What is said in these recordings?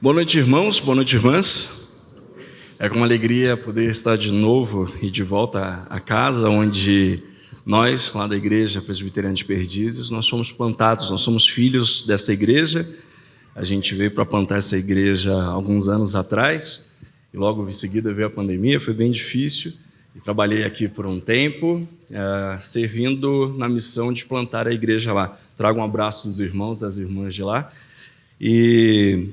Boa noite, irmãos, boa noite, irmãs. É com uma alegria poder estar de novo e de volta à casa, onde nós, lá da Igreja Presbiteriana de Perdizes, nós somos plantados, nós somos filhos dessa igreja. A gente veio para plantar essa igreja há alguns anos atrás, e logo em seguida veio a pandemia, foi bem difícil, e trabalhei aqui por um tempo, servindo na missão de plantar a igreja lá. Trago um abraço dos irmãos, das irmãs de lá, e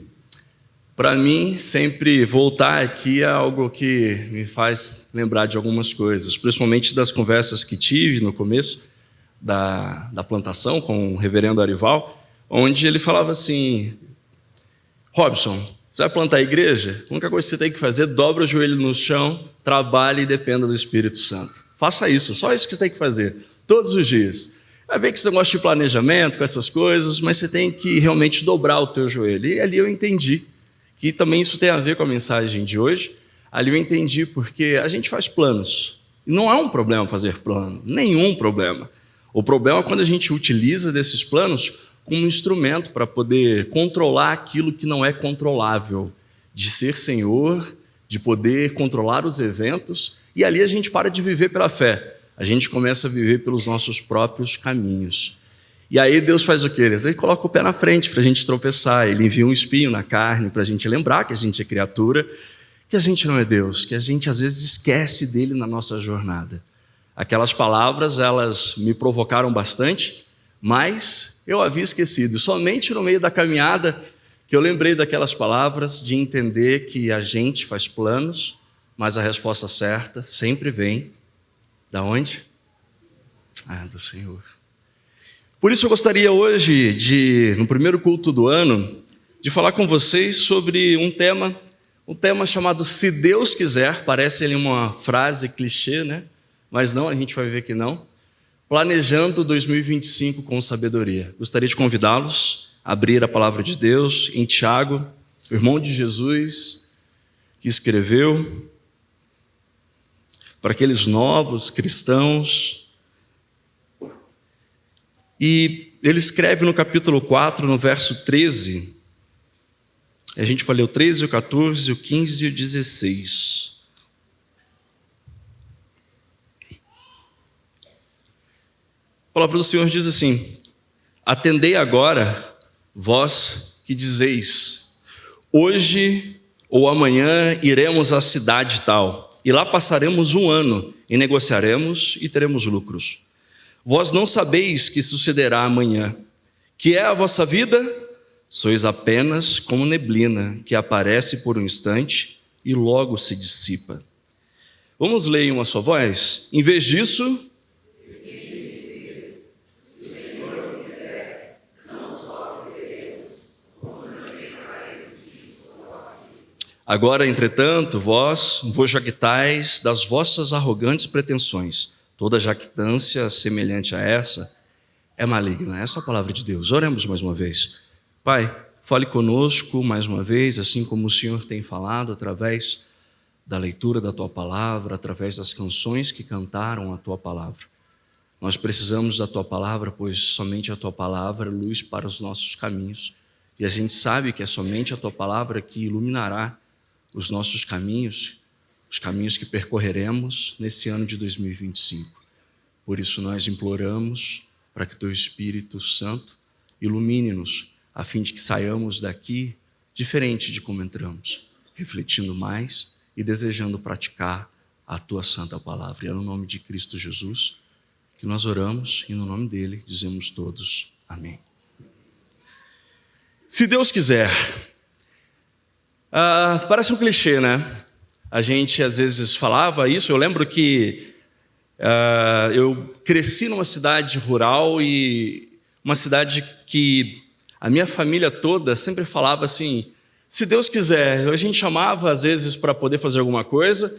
para mim, sempre voltar aqui é algo que me faz lembrar de algumas coisas, principalmente das conversas que tive no começo da plantação com o reverendo Arival, onde ele falava assim: Robson, você vai plantar a igreja? A única coisa que você tem que fazer é dobra o joelho no chão, trabalhe e dependa do Espírito Santo. Faça isso, só isso que você tem que fazer, todos os dias. Vai ver que você gosta de planejamento, com essas coisas, mas você tem que realmente dobrar o teu joelho. E ali eu entendi que também isso tem a ver com a mensagem de hoje. Ali eu entendi porque a gente faz planos. Não é um problema fazer plano, nenhum problema. O problema é quando a gente utiliza desses planos como instrumento para poder controlar aquilo que não é controlável, de ser senhor, de poder controlar os eventos, e ali a gente para de viver pela fé. A gente começa a viver pelos nossos próprios caminhos. E aí Deus faz o quê? Ele coloca o pé na frente para a gente tropeçar, Ele envia um espinho na carne para a gente lembrar que a gente é criatura, que a gente não é Deus, que a gente às vezes esquece dele na nossa jornada. Aquelas palavras, elas me provocaram bastante, mas eu havia esquecido. Somente no meio da caminhada que eu lembrei daquelas palavras, de entender que a gente faz planos, mas a resposta certa sempre vem da onde? Do Senhor. Por isso eu gostaria hoje, no primeiro culto do ano, de falar com vocês sobre um tema chamado Se Deus Quiser. Parece ali uma frase clichê, né? Mas não, a gente vai ver que não. Planejando 2025 com sabedoria. Gostaria de convidá-los a abrir a palavra de Deus em Tiago, o irmão de Jesus, que escreveu para aqueles novos cristãos. E ele escreve no capítulo 4, no verso 13. A gente vai ler o 13, o 14, o 15 e o 16. A palavra do Senhor diz assim: atendei agora, vós que dizeis, hoje ou amanhã iremos à cidade tal, e lá passaremos um ano, e negociaremos e teremos lucros. Vós não sabeis que sucederá amanhã. Que é a vossa vida? Sois apenas como neblina, que aparece por um instante e logo se dissipa. Vamos ler em uma só voz? Em vez disso, agora, entretanto, vós vos jactais das vossas arrogantes pretensões. Toda jactância semelhante a essa é maligna. Essa é a palavra de Deus. Oremos mais uma vez. Pai, fale conosco mais uma vez, assim como o Senhor tem falado, através da leitura da Tua palavra, através das canções que cantaram a Tua palavra. Nós precisamos da Tua palavra, pois somente a Tua palavra é luz para os nossos caminhos. E a gente sabe que é somente a Tua palavra que iluminará os nossos caminhos, os caminhos que percorreremos nesse ano de 2025. Por isso nós imploramos para que Teu Espírito Santo ilumine-nos, a fim de que saiamos daqui diferente de como entramos, refletindo mais e desejando praticar a Tua santa palavra. E é no nome de Cristo Jesus que nós oramos e no nome dele dizemos todos amém. Se Deus quiser. Parece um clichê, né? A gente às vezes falava isso. Eu lembro que eu cresci numa cidade rural, e uma cidade que a minha família toda sempre falava assim: se Deus quiser. A gente chamava às vezes para poder fazer alguma coisa,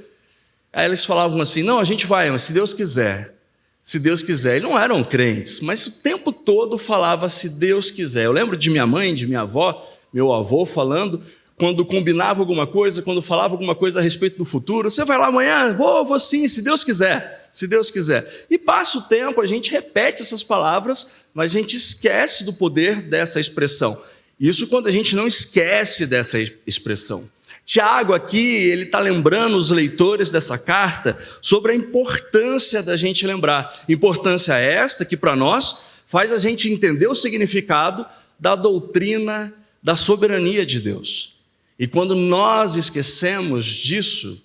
aí eles falavam assim: não, a gente vai, mas se Deus quiser. Se Deus quiser. E não eram crentes, mas o tempo todo falava se Deus quiser. Eu lembro de minha mãe, de minha avó, meu avô falando, quando combinava alguma coisa, quando falava alguma coisa a respeito do futuro: você vai lá amanhã? Vou sim, se Deus quiser, se Deus quiser. E passa o tempo, a gente repete essas palavras, mas a gente esquece do poder dessa expressão. Isso quando a gente não esquece dessa expressão. Tiago aqui, ele está lembrando os leitores dessa carta sobre a importância da gente lembrar. Importância esta que para nós faz a gente entender o significado da doutrina da soberania de Deus. E quando nós esquecemos disso,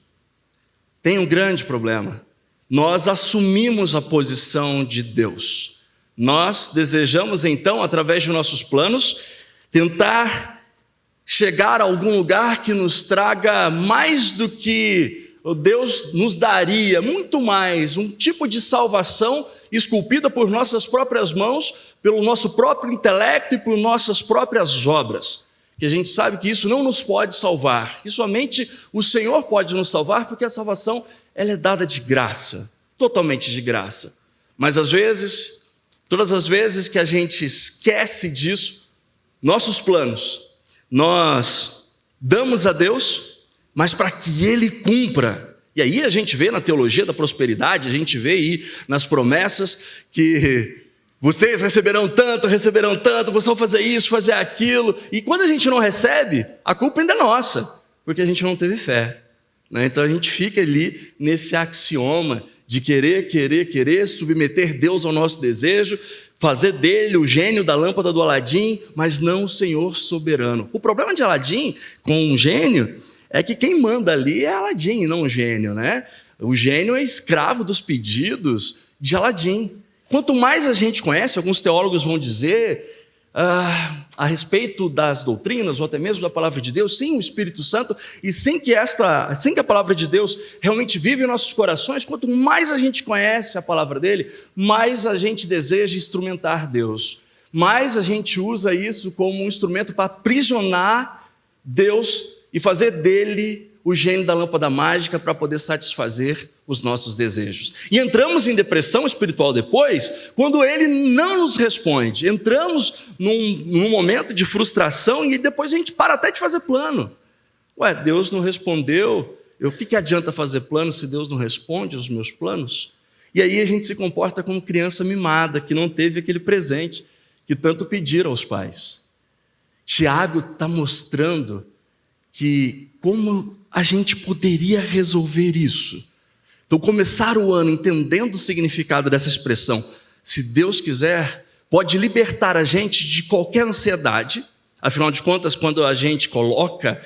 tem um grande problema. Nós assumimos a posição de Deus. Nós desejamos então, através de nossos planos, tentar chegar a algum lugar que nos traga mais do que Deus nos daria, muito mais, um tipo de salvação esculpida por nossas próprias mãos, pelo nosso próprio intelecto e por nossas próprias obras. Que a gente sabe que isso não nos pode salvar, que somente o Senhor pode nos salvar, porque a salvação ela é dada de graça, totalmente de graça. Mas às vezes, todas as vezes que a gente esquece disso, nossos planos, nós damos a Deus, mas para que Ele cumpra. E aí a gente vê na teologia da prosperidade, a gente vê aí nas promessas que vocês receberão tanto, vocês vão fazer isso, fazer aquilo. E quando a gente não recebe, a culpa ainda é nossa, porque a gente não teve fé. Então a gente fica ali nesse axioma de querer, submeter Deus ao nosso desejo, fazer dele o gênio da lâmpada do Aladim, mas não o Senhor soberano. O problema de Aladim com um gênio é que quem manda ali é Aladim, não o gênio, né? O gênio é escravo dos pedidos de Aladim. Quanto mais a gente conhece, alguns teólogos vão dizer a respeito das doutrinas, ou até mesmo da palavra de Deus, sem o Espírito Santo, e sem que a palavra de Deus realmente vive em nossos corações, quanto mais a gente conhece a palavra dele, mais a gente deseja instrumentar Deus, mais a gente usa isso como um instrumento para aprisionar Deus e fazer dele o gênio da lâmpada mágica para poder satisfazer os nossos desejos. E entramos em depressão espiritual depois, quando ele não nos responde. Entramos num momento de frustração e depois a gente para até de fazer plano. Deus não respondeu, o que adianta fazer plano se Deus não responde aos meus planos? E aí a gente se comporta como criança mimada, que não teve aquele presente que tanto pediram aos pais. Tiago está mostrando que como a gente poderia resolver isso. Então, começar o ano entendendo o significado dessa expressão, se Deus quiser, pode libertar a gente de qualquer ansiedade. Afinal de contas, quando a gente coloca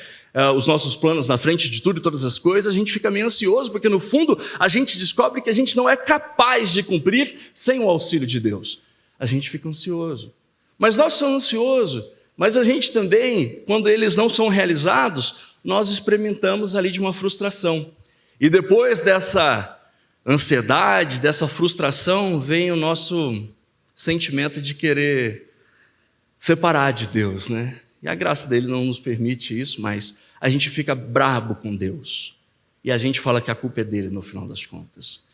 os nossos planos na frente de tudo e todas as coisas, a gente fica meio ansioso, porque no fundo a gente descobre que a gente não é capaz de cumprir sem o auxílio de Deus. A gente fica ansioso. Mas nós somos ansiosos, mas a gente também, quando eles não são realizados, nós experimentamos ali de uma frustração. E depois dessa ansiedade, dessa frustração, vem o nosso sentimento de querer separar de Deus, né? E a graça dele não nos permite isso, mas a gente fica brabo com Deus. E a gente fala que a culpa é dele no final das contas.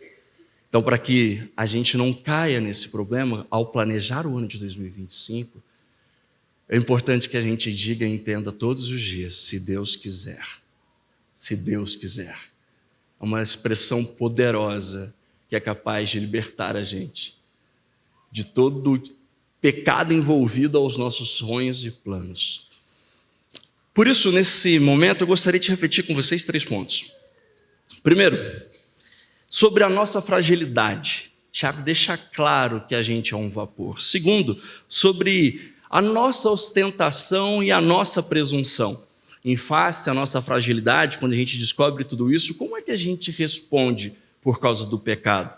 Então, para que a gente não caia nesse problema, ao planejar o ano de 2025, é importante que a gente diga e entenda todos os dias, se Deus quiser. Se Deus quiser. É uma expressão poderosa que é capaz de libertar a gente de todo pecado envolvido aos nossos sonhos e planos. Por isso, nesse momento, eu gostaria de refletir com vocês 3 pontos. Primeiro, sobre a nossa fragilidade. Tiago deixa claro que a gente é um vapor. Segundo, sobre a nossa ostentação e a nossa presunção. Em face à nossa fragilidade, quando a gente descobre tudo isso, como é que a gente responde por causa do pecado?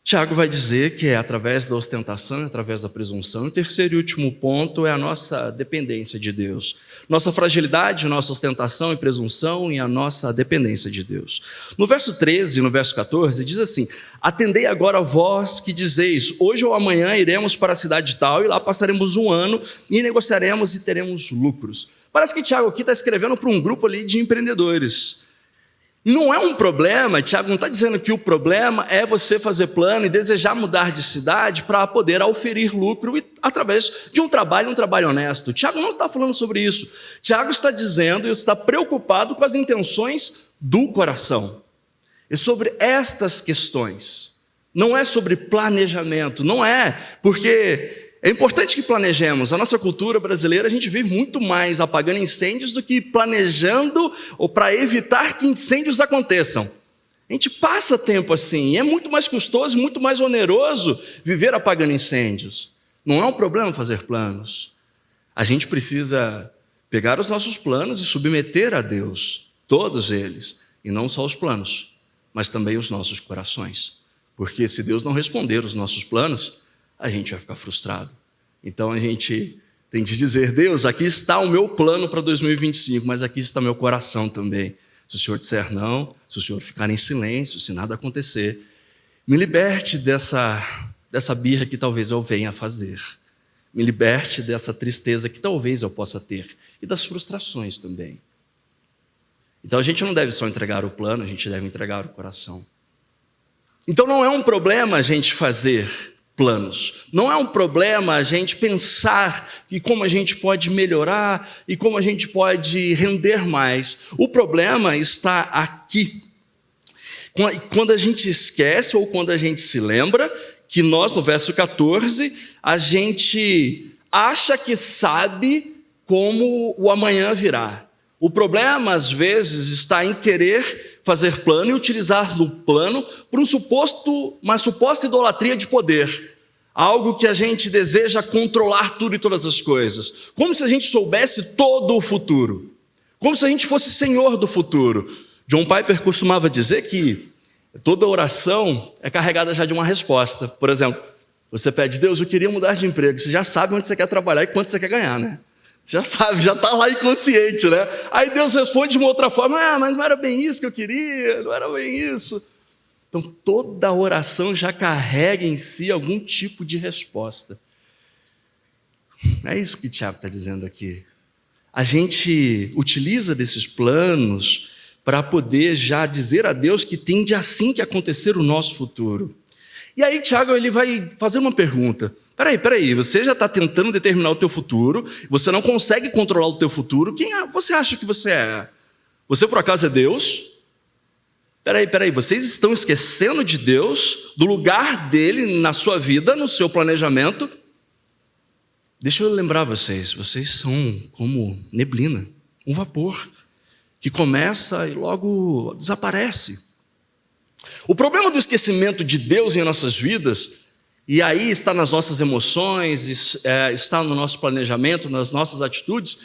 Tiago vai dizer que é através da ostentação, através da presunção. E o terceiro e último ponto é a nossa dependência de Deus. Nossa fragilidade, nossa ostentação e presunção e a nossa dependência de Deus. No verso 13 e no verso 14 diz assim: atendei agora vós que dizeis, hoje ou amanhã iremos para a cidade tal e lá passaremos um ano e negociaremos e teremos lucros. Parece que Tiago aqui está escrevendo para um grupo ali de empreendedores. Não é um problema, Tiago não está dizendo que o problema é você fazer plano e desejar mudar de cidade para poder auferir lucro através de um trabalho honesto. Tiago não está falando sobre isso. Tiago está dizendo e está preocupado com as intenções do coração. E sobre estas questões. Não é sobre planejamento, não é porque É importante que planejemos. A nossa cultura brasileira, a gente vive muito mais apagando incêndios do que planejando ou para evitar que incêndios aconteçam. A gente passa tempo assim, e é muito mais custoso, muito mais oneroso viver apagando incêndios. Não é um problema fazer planos. A gente precisa pegar os nossos planos e submeter a Deus, todos eles, e não só os planos, mas também os nossos corações. Porque se Deus não responder os nossos planos, a gente vai ficar frustrado. Então a gente tem de dizer: Deus, aqui está o meu plano para 2025, mas aqui está meu coração também. Se o Senhor disser não, se o Senhor ficar em silêncio, se nada acontecer, me liberte dessa birra que talvez eu venha a fazer. Me liberte dessa tristeza que talvez eu possa ter e das frustrações também. Então a gente não deve só entregar o plano, a gente deve entregar o coração. Então não é um problema a gente fazer planos. Não é um problema a gente pensar em como a gente pode melhorar e como a gente pode render mais. O problema está aqui. Quando a gente esquece ou quando a gente se lembra que nós, no verso 14, a gente acha que sabe como o amanhã virá. O problema, às vezes, está em querer fazer plano e utilizar o plano por uma suposta idolatria de poder. Algo que a gente deseja controlar tudo e todas as coisas. Como se a gente soubesse todo o futuro. Como se a gente fosse senhor do futuro. John Piper costumava dizer que toda oração é carregada já de uma resposta. Por exemplo, você pede: Deus, eu queria mudar de emprego. Você já sabe onde você quer trabalhar e quanto você quer ganhar, né? Você já sabe, já está lá inconsciente, né? Aí Deus responde de uma outra forma: mas não era bem isso que eu queria, não era bem isso. Então toda oração já carrega em si algum tipo de resposta. É isso que o Tiago está dizendo aqui. A gente utiliza desses planos para poder já dizer a Deus que tem de assim que acontecer o nosso futuro. E aí Tiago ele vai fazer uma pergunta. Peraí, você já está tentando determinar o teu futuro, você não consegue controlar o teu futuro, quem você acha que você é? Você por acaso é Deus? Peraí, vocês estão esquecendo de Deus, do lugar dele na sua vida, no seu planejamento? Deixa eu lembrar vocês são como neblina, um vapor, que começa e logo desaparece. O problema do esquecimento de Deus em nossas vidas, e aí está nas nossas emoções, está no nosso planejamento, nas nossas atitudes,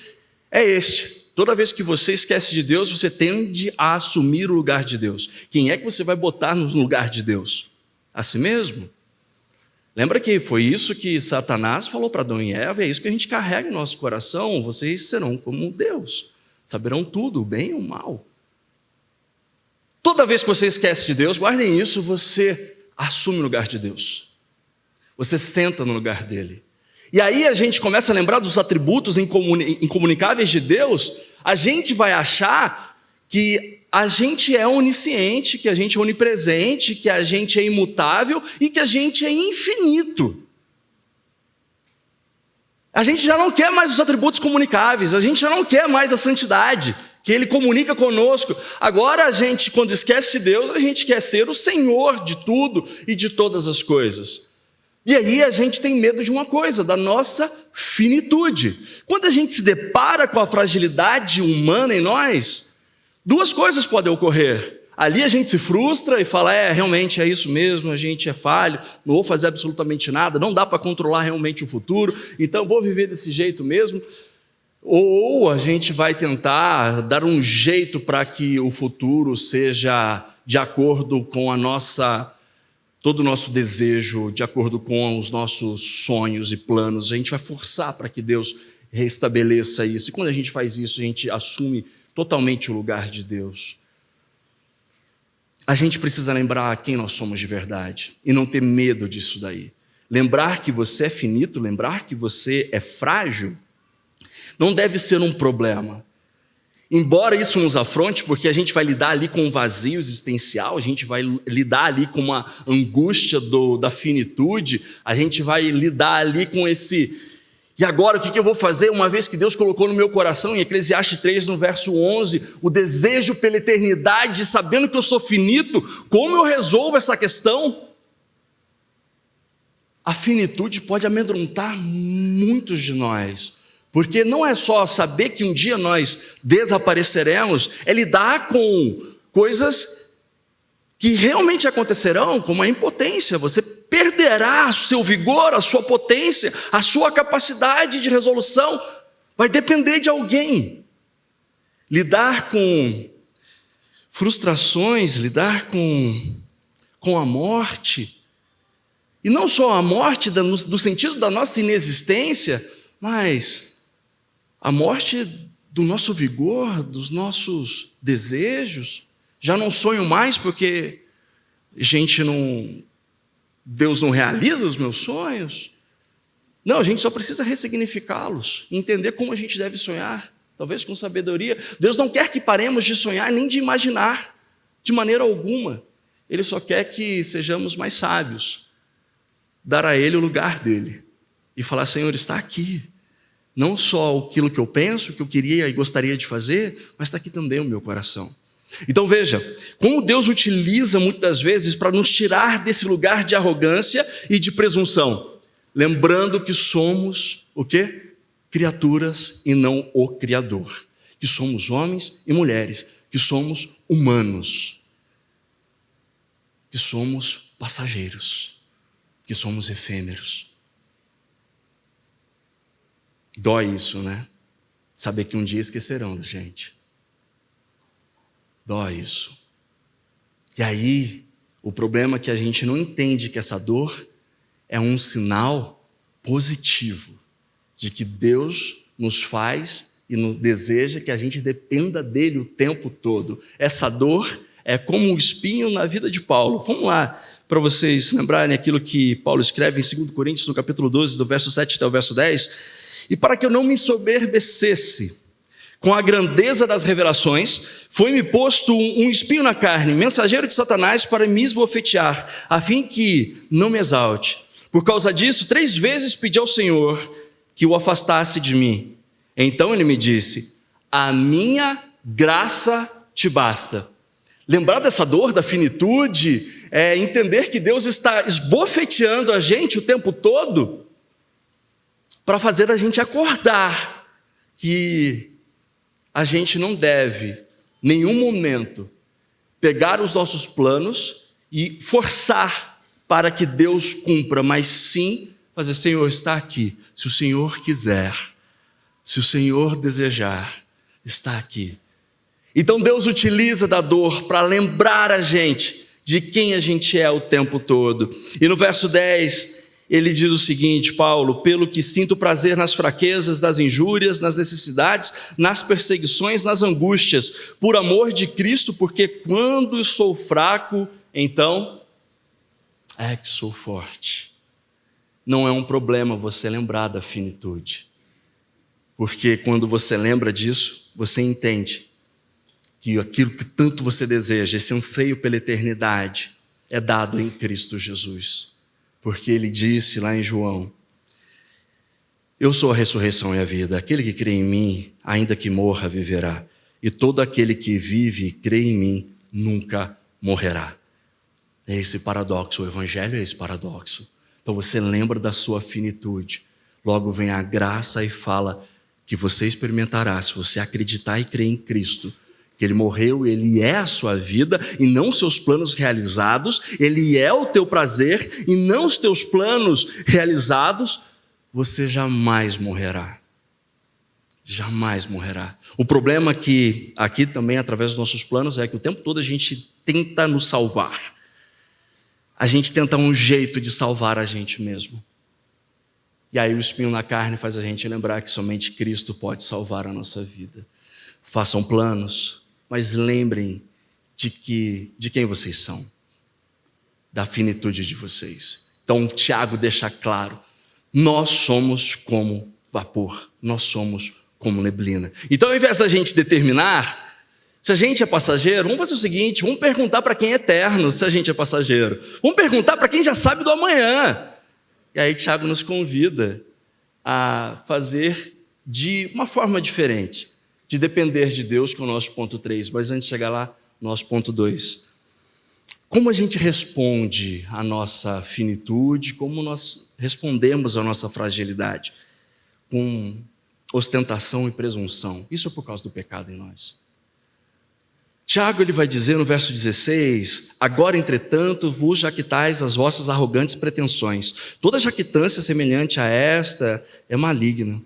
é este: toda vez que você esquece de Deus, você tende a assumir o lugar de Deus. Quem é que você vai botar no lugar de Deus? A si mesmo? Lembra que foi isso que Satanás falou para Adão e Eva? É isso que a gente carrega em nosso coração: vocês serão como Deus, saberão tudo, o bem e o mal. Toda vez que você esquece de Deus, guardem isso, você assume o lugar de Deus. Você senta no lugar dele. E aí a gente começa a lembrar dos atributos incomunicáveis de Deus, a gente vai achar que a gente é onisciente, que a gente é onipresente, que a gente é imutável e que a gente é infinito. A gente já não quer mais os atributos comunicáveis, a gente já não quer mais a santidade, que ele comunica conosco. Agora a gente, quando esquece de Deus, a gente quer ser o Senhor de tudo e de todas as coisas. E aí a gente tem medo de uma coisa, da nossa finitude. Quando a gente se depara com a fragilidade humana em nós, duas coisas podem ocorrer. Ali a gente se frustra e fala: realmente é isso mesmo, a gente é falho, não vou fazer absolutamente nada, não dá para controlar realmente o futuro, então vou viver desse jeito mesmo. Ou a gente vai tentar dar um jeito para que o futuro seja de acordo com todo o nosso desejo, de acordo com os nossos sonhos e planos. A gente vai forçar para que Deus restabeleça isso. E quando a gente faz isso, a gente assume totalmente o lugar de Deus. A gente precisa lembrar quem nós somos de verdade e não ter medo disso daí. Lembrar que você é finito, lembrar que você é frágil, não deve ser um problema. Embora isso nos afronte, porque a gente vai lidar ali com um vazio existencial, a gente vai lidar ali com uma angústia da finitude, a gente vai lidar ali com esse: e agora o que eu vou fazer, uma vez que Deus colocou no meu coração, em Eclesiastes 3, no verso 11, o desejo pela eternidade, sabendo que eu sou finito, como eu resolvo essa questão? A finitude pode amedrontar muitos de nós, porque não é só saber que um dia nós desapareceremos, é lidar com coisas que realmente acontecerão, como a impotência. Você perderá o seu vigor, a sua potência, a sua capacidade de resolução, vai depender de alguém. Lidar com frustrações, lidar com a morte, e não só a morte no sentido da nossa inexistência, mas a morte do nosso vigor, dos nossos desejos. Já não sonho mais porque Deus não realiza os meus sonhos. Não, a gente só precisa ressignificá-los, entender como a gente deve sonhar, talvez com sabedoria. Deus não quer que paremos de sonhar nem de imaginar, de maneira alguma. Ele só quer que sejamos mais sábios, dar a Ele o lugar dele e falar: Senhor, está aqui. Não só aquilo que eu penso, que eu queria e gostaria de fazer, mas está aqui também o meu coração. Então veja, como Deus utiliza muitas vezes para nos tirar desse lugar de arrogância e de presunção, lembrando que somos o quê? Criaturas e não o Criador, que somos homens e mulheres, que somos humanos, que somos passageiros, que somos efêmeros. Dói isso, né? Saber que um dia esquecerão da gente. Dói isso. E aí, o problema é que a gente não entende que essa dor é um sinal positivo de que Deus nos faz e nos deseja que a gente dependa dele o tempo todo. Essa dor é como um espinho na vida de Paulo. Vamos lá, para vocês lembrarem aquilo que Paulo escreve em 2 Coríntios, no capítulo 12, do verso 7 até o verso 10. E para que eu não me ensoberbecesse com a grandeza das revelações, foi-me posto um espinho na carne, mensageiro de Satanás, para me esbofetear, a fim que não me exalte. Por causa disso, 3 vezes pedi ao Senhor que o afastasse de mim. Então ele me disse: a minha graça te basta. Lembrar dessa dor, da finitude, é entender que Deus está esbofeteando a gente o tempo todo, para fazer a gente acordar que a gente não deve, em nenhum momento, pegar os nossos planos e forçar para que Deus cumpra, mas sim fazer: Senhor, está aqui. Se o Senhor quiser, se o Senhor desejar, está aqui. Então Deus utiliza da dor para lembrar a gente de quem a gente é o tempo todo. E no verso 10, ele diz o seguinte, Paulo: pelo que sinto prazer nas fraquezas, nas injúrias, nas necessidades, nas perseguições, nas angústias, por amor de Cristo, porque quando sou fraco, então é que sou forte. Não é um problema você lembrar da finitude, porque quando você lembra disso, você entende que aquilo que tanto você deseja, esse anseio pela eternidade, é dado em Cristo Jesus. Porque ele disse lá em João: eu sou a ressurreição e a vida, aquele que crê em mim, ainda que morra, viverá, e todo aquele que vive e crê em mim, nunca morrerá. É esse paradoxo, o evangelho é esse paradoxo. Então você lembra da sua finitude, logo vem a graça e fala que você experimentará, se você acreditar e crer em Cristo, que Ele morreu, Ele é a sua vida e não os seus planos realizados, Ele é o teu prazer e não os teus planos realizados, você jamais morrerá. Jamais morrerá. O problema que aqui também, através dos nossos planos, é que o tempo todo a gente tenta nos salvar. A gente tenta um jeito de salvar a gente mesmo. E aí o espinho na carne faz a gente lembrar que somente Cristo pode salvar a nossa vida. Façam planos, mas lembrem de quem vocês são, da finitude de vocês. Então Tiago deixa claro: nós somos como vapor, nós somos como neblina. Então, ao invés da gente determinar se a gente é passageiro, vamos fazer o seguinte: vamos perguntar para quem é eterno se a gente é passageiro. Vamos perguntar para quem já sabe do amanhã. E aí Tiago nos convida a fazer de uma forma diferente, de depender de Deus, que é o nosso ponto 3. Mas antes de chegar lá, nosso ponto 2. Como a gente responde à nossa finitude, como nós respondemos à nossa fragilidade? Com ostentação e presunção. Isso é por causa do pecado em nós. Tiago ele vai dizer no verso 16: agora, entretanto, vos jactais das vossas arrogantes pretensões. Toda jactância semelhante a esta é maligna.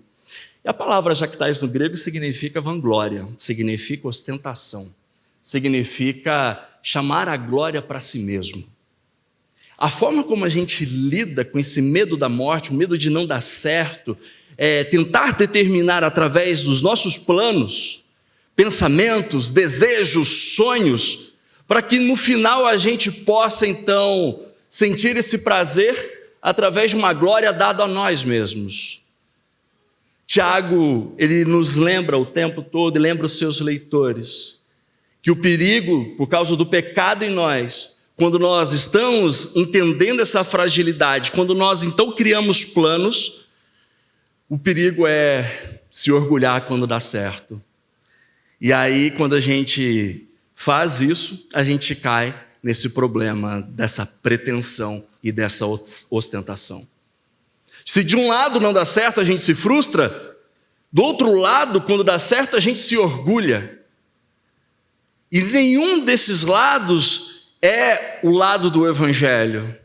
E a palavra jactais no grego significa vanglória, significa ostentação, significa chamar a glória para si mesmo. A forma como a gente lida com esse medo da morte, o medo de não dar certo, é tentar determinar através dos nossos planos, pensamentos, desejos, sonhos, para que no final a gente possa então sentir esse prazer através de uma glória dada a nós mesmos. Tiago, ele nos lembra o tempo todo, e lembra os seus leitores, que o perigo, por causa do pecado em nós, quando nós estamos entendendo essa fragilidade, quando nós então criamos planos, o perigo é se orgulhar quando dá certo. E aí, quando a gente faz isso, a gente cai nesse problema dessa pretensão e dessa ostentação. Se de um lado não dá certo, a gente se frustra, do outro lado, quando dá certo, a gente se orgulha. E nenhum desses lados é o lado do Evangelho.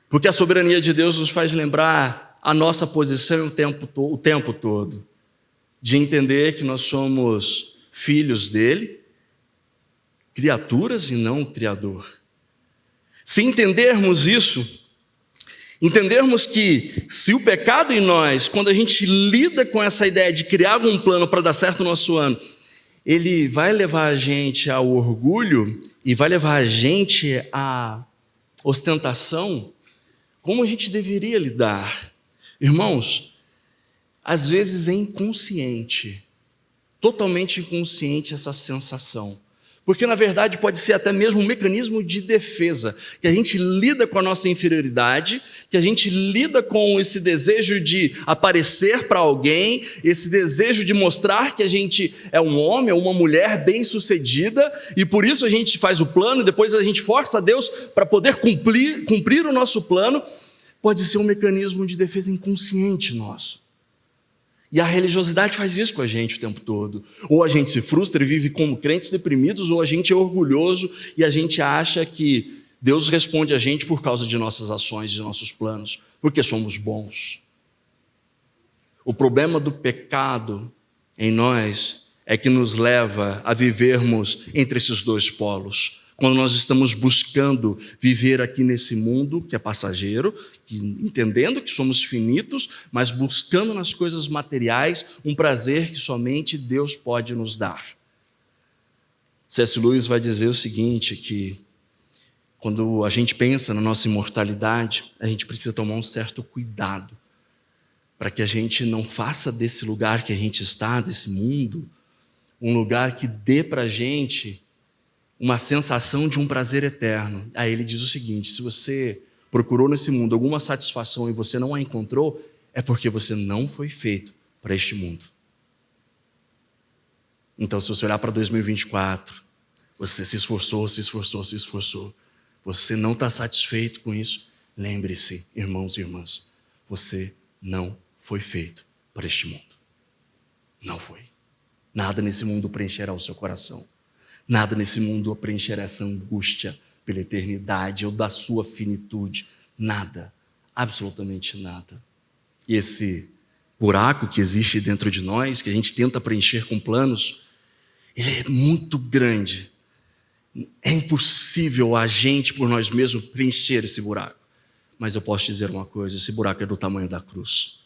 Porque a soberania de Deus nos faz lembrar a nossa posição o tempo todo. De entender que nós somos filhos dele, criaturas e não criador. Se entendermos isso, entendermos que se o pecado em nós, quando a gente lida com essa ideia de criar um plano para dar certo o nosso ano, ele vai levar a gente ao orgulho e vai levar a gente à ostentação, como a gente deveria lidar? Irmãos, às vezes é inconsciente, totalmente inconsciente essa sensação. Porque, na verdade, pode ser até mesmo um mecanismo de defesa, que a gente lida com a nossa inferioridade, que a gente lida com esse desejo de aparecer para alguém, esse desejo de mostrar que a gente é um homem ou uma mulher bem-sucedida, e por isso a gente faz o plano, e depois a gente força a Deus para poder cumprir o nosso plano. Pode ser um mecanismo de defesa inconsciente nosso. E a religiosidade faz isso com a gente o tempo todo. Ou a gente se frustra e vive como crentes deprimidos, ou a gente é orgulhoso e a gente acha que Deus responde a gente por causa de nossas ações, de nossos planos, porque somos bons. O problema do pecado em nós é que nos leva a vivermos entre esses dois polos. Quando nós estamos buscando viver aqui nesse mundo que é passageiro, entendendo que somos finitos, mas buscando nas coisas materiais um prazer que somente Deus pode nos dar. C.S. Lewis vai dizer o seguinte, que quando a gente pensa na nossa imortalidade, a gente precisa tomar um certo cuidado para que a gente não faça desse lugar que a gente está, desse mundo, um lugar que dê para a gente uma sensação de um prazer eterno. Aí ele diz o seguinte: se você procurou nesse mundo alguma satisfação e você não a encontrou, é porque você não foi feito para este mundo. Então, se você olhar para 2024, você se esforçou, você não está satisfeito com isso, lembre-se, irmãos e irmãs, você não foi feito para este mundo. Não foi. Nada nesse mundo preencherá o seu coração. Nada nesse mundo preencherá essa angústia pela eternidade ou da sua finitude. Nada, absolutamente nada. E esse buraco que existe dentro de nós, que a gente tenta preencher com planos, ele é muito grande. É impossível a gente, por nós mesmos, preencher esse buraco. Mas eu posso dizer uma coisa: esse buraco é do tamanho da cruz.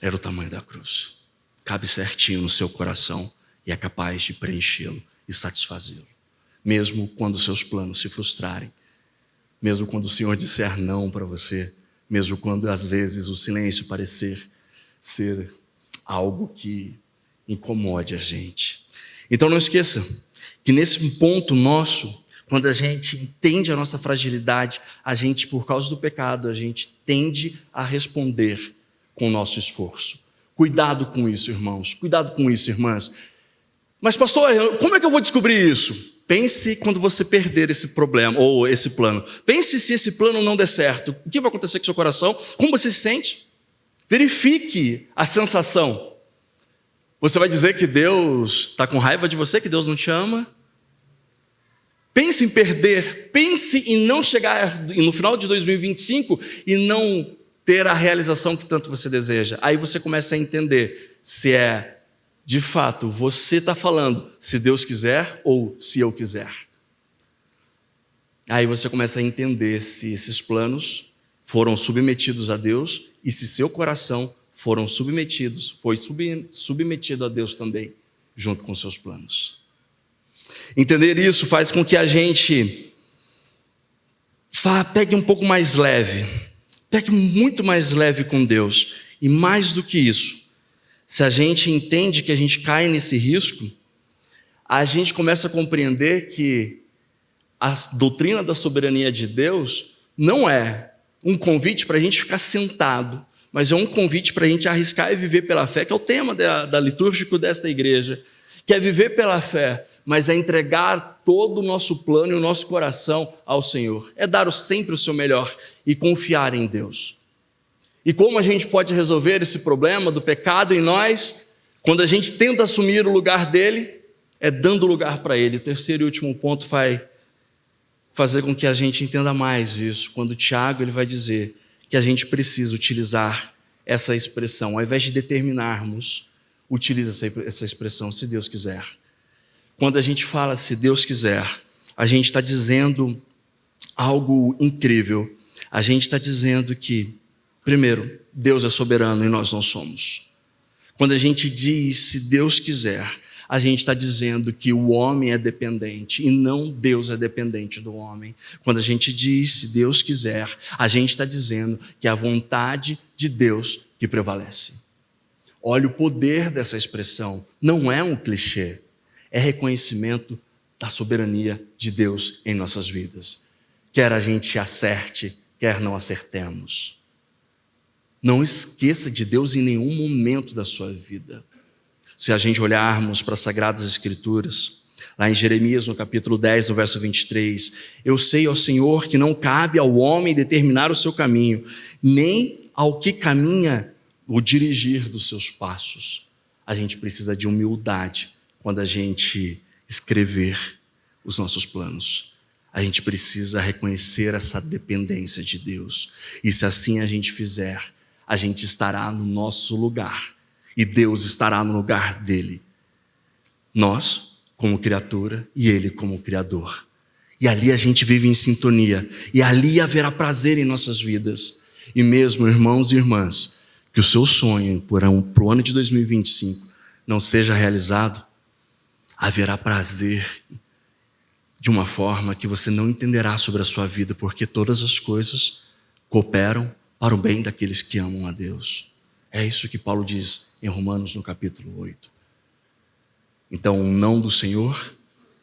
É do tamanho da cruz. Cabe certinho no seu coração e é capaz de preenchê-lo e satisfazê-lo. Mesmo quando seus planos se frustrarem, mesmo quando o Senhor disser não para você, mesmo quando às vezes o silêncio parecer ser algo que incomode a gente. Então não esqueça que nesse ponto nosso, quando a gente entende a nossa fragilidade, a gente, por causa do pecado, a gente tende a responder com o nosso esforço. Cuidado com isso, irmãos. Cuidado com isso, irmãs. Mas, pastor, como é que eu vou descobrir isso? Pense quando você perder esse problema ou esse plano. Pense se esse plano não der certo. O que vai acontecer com o seu coração? Como você se sente? Verifique a sensação. Você vai dizer que Deus está com raiva de você, que Deus não te ama? Pense em perder, pense em não chegar no final de 2025 e não ter a realização que tanto você deseja. Aí você começa a entender se é, de fato, você está falando se Deus quiser ou se eu quiser. Aí você começa a entender se esses planos foram submetidos a Deus e se seu coração foi submetido a Deus também, junto com seus planos. Entender isso faz com que a gente pegue um pouco mais leve, pegue muito mais leve com Deus. E mais do que isso, se a gente entende que a gente cai nesse risco, a gente começa a compreender que a doutrina da soberania de Deus não é um convite para a gente ficar sentado, mas é um convite para a gente arriscar e viver pela fé, que é o tema da litúrgico desta igreja, que é viver pela fé, mas é entregar todo o nosso plano e o nosso coração ao Senhor. É dar sempre o seu melhor e confiar em Deus. E como a gente pode resolver esse problema do pecado em nós, quando a gente tenta assumir o lugar dele, é dando lugar para ele. O terceiro e último ponto vai fazer com que a gente entenda mais isso. Quando Tiago ele vai dizer que a gente precisa utilizar essa expressão, ao invés de determinarmos, utiliza essa expressão, se Deus quiser. Quando a gente fala se Deus quiser, a gente está dizendo algo incrível. A gente está dizendo que, primeiro, Deus é soberano e nós não somos. Quando a gente diz se Deus quiser, a gente está dizendo que o homem é dependente e não Deus é dependente do homem. Quando a gente diz se Deus quiser, a gente está dizendo que é a vontade de Deus que prevalece. Olha o poder dessa expressão, não é um clichê, é reconhecimento da soberania de Deus em nossas vidas. Quer a gente acerte, quer não acertemos. Não esqueça de Deus em nenhum momento da sua vida. Se a gente olharmos para as Sagradas Escrituras, lá em Jeremias, no capítulo 10, no verso 23, eu sei, ó Senhor, que não cabe ao homem determinar o seu caminho, nem ao que caminha o dirigir dos seus passos. A gente precisa de humildade quando a gente escrever os nossos planos. A gente precisa reconhecer essa dependência de Deus. E se assim a gente fizer, a gente estará no nosso lugar. E Deus estará no lugar dele. Nós, como criatura, e ele como criador. E ali a gente vive em sintonia. E ali haverá prazer em nossas vidas. E mesmo, irmãos e irmãs, que o seu sonho para o ano de 2025 não seja realizado, haverá prazer de uma forma que você não entenderá sobre a sua vida, porque todas as coisas cooperam para o bem daqueles que amam a Deus. É isso que Paulo diz em Romanos no capítulo 8. Então, o não do Senhor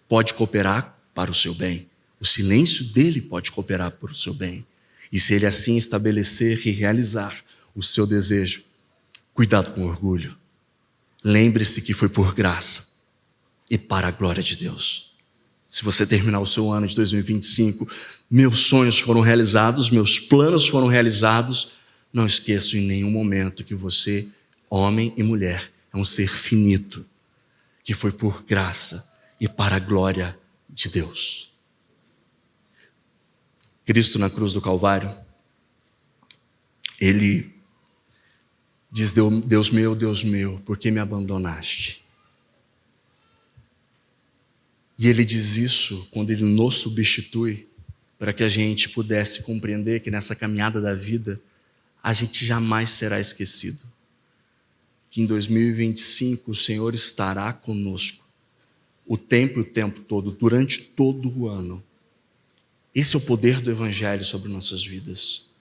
pode cooperar para o seu bem. O silêncio dele pode cooperar para o seu bem. E se ele assim estabelecer e realizar o seu desejo, cuidado com o orgulho. Lembre-se que foi por graça e para a glória de Deus. Se você terminar o seu ano de 2025, meus sonhos foram realizados, meus planos foram realizados, não esqueça em nenhum momento que você, homem e mulher, é um ser finito, que foi por graça e para a glória de Deus. Cristo na cruz do Calvário, ele diz, Deus meu, por que me abandonaste? E ele diz isso quando ele nos substitui, para que a gente pudesse compreender que nessa caminhada da vida, a gente jamais será esquecido. Que em 2025 o Senhor estará conosco, o tempo todo, durante todo o ano. Esse é o poder do Evangelho sobre nossas vidas.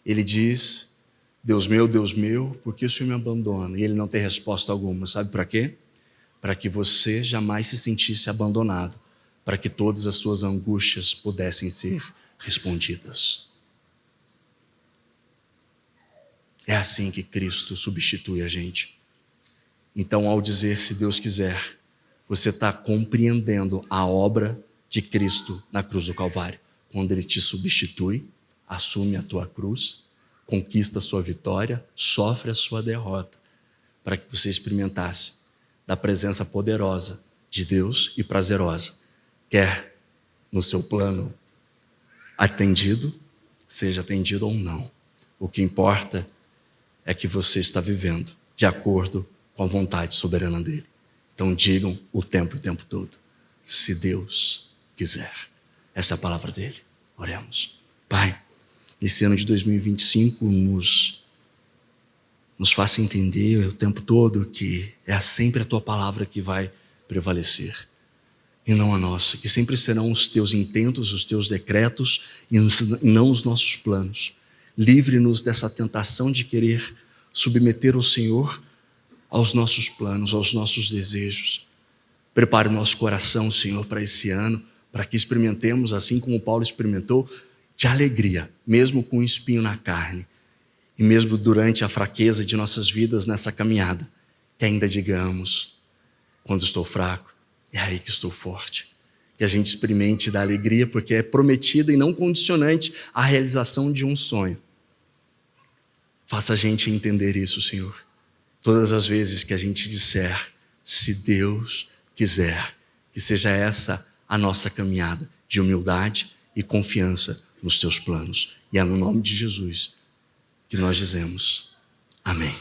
Ele diz, Deus meu, por que o Senhor me abandona? E ele não tem resposta alguma, sabe para quê? Para que você jamais se sentisse abandonado, para que todas as suas angústias pudessem ser respondidas. É assim que Cristo substitui a gente. Então, ao dizer se Deus quiser, você está compreendendo a obra de Cristo na cruz do Calvário, quando Ele te substitui, assume a tua cruz, conquista a sua vitória, sofre a sua derrota, para que você experimentasse da presença poderosa de Deus e prazerosa, quer no seu plano atendido, seja atendido ou não. O que importa é que você está vivendo de acordo com a vontade soberana dele. Então digam o tempo todo, se Deus quiser. Essa é a palavra dele. Oremos. Pai, esse ano de 2025 nos faça entender o tempo todo que é sempre a tua palavra que vai prevalecer e não a nossa, que sempre serão os teus intentos, os teus decretos e não os nossos planos. Livre-nos dessa tentação de querer submeter o Senhor aos nossos planos, aos nossos desejos. Prepare o nosso coração, Senhor, para esse ano, para que experimentemos, assim como Paulo experimentou, de alegria, mesmo com um espinho na carne, e mesmo durante a fraqueza de nossas vidas nessa caminhada, que ainda digamos, quando estou fraco, é aí que estou forte. Que a gente experimente da alegria, porque é prometida e não condicionante à realização de um sonho. Faça a gente entender isso, Senhor. Todas as vezes que a gente disser, se Deus quiser, que seja essa a nossa caminhada de humildade e confiança nos teus planos. E é no nome de Jesus que nós dizemos amém.